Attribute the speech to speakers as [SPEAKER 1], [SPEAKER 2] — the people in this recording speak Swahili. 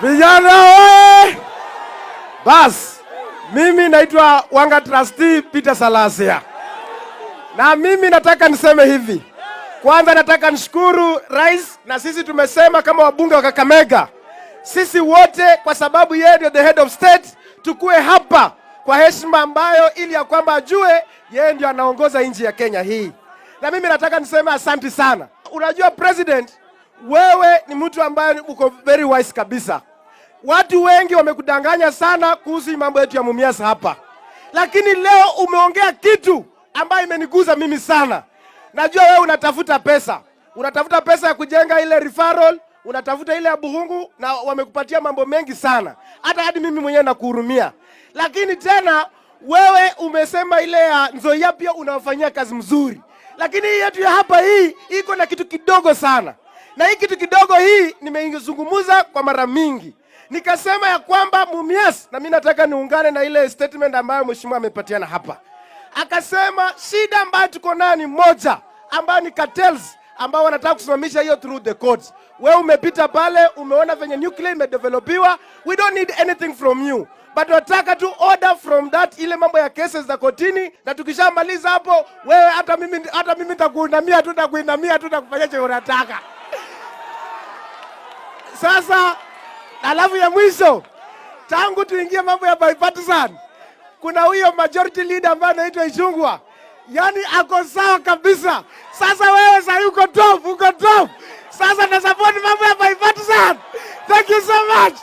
[SPEAKER 1] Vijana oye! Bas, mimi naitwa Wanga Trustee Peter Salasya. Na mimi nataka niseme hivi. Kwanza nataka nishukuru Rais, na sisi tumesema kama wabunge wa Kakamega, sisi wote kwa sababu yeye ndio the head of state, tukue hapa kwa heshima ambayo ili ya kwamba ajue yeye ndio anaongoza nchi ya Kenya hii. Na mimi nataka niseme asante sana. Unajua president, wewe ni mtu ambaye uko very wise kabisa. Watu wengi wamekudanganya sana kuhusu mambo yetu ya Mumias hapa. Lakini leo umeongea kitu ambayo imeniguza mimi sana. Najua wewe unatafuta pesa. Unatafuta pesa ya kujenga ile referral, unatafuta ile ya Buhungu, na wamekupatia mambo mengi sana. Hata hadi mimi mwenyewe nakuhurumia. Lakini tena wewe umesema ile ya Nzoia pia unawafanyia kazi mzuri. Lakini hii yetu ya hapa hii iko na kitu kidogo sana. Na hii kitu kidogo hii nimeizungumza kwa mara mingi. Nikasema ya kwamba Mumias, na mimi nataka niungane na ile statement ambayo mheshimiwa amepatiana hapa. Akasema shida ambayo tuko nayo ni moja, ambayo ni cartels ambao wanataka kusimamisha hiyo through the courts. Wewe umepita pale, umeona venye nuclear imedevelopiwa. We don't need anything from you. But nataka tu order from that ile mambo ya cases za kotini, na tukishamaliza hapo wewe hata mimi nitakuinamia tu na kufanya chenye unataka. Sasa alafu ya mwisho, tangu tuingie mambo ya bipartisan, kuna huyo majority leader ambaye anaitwa Ichungwa. Yani ako sawa kabisa. Sasa wewe sasa uko top. Sasa na support mambo ya bipartisan. Thank you so much.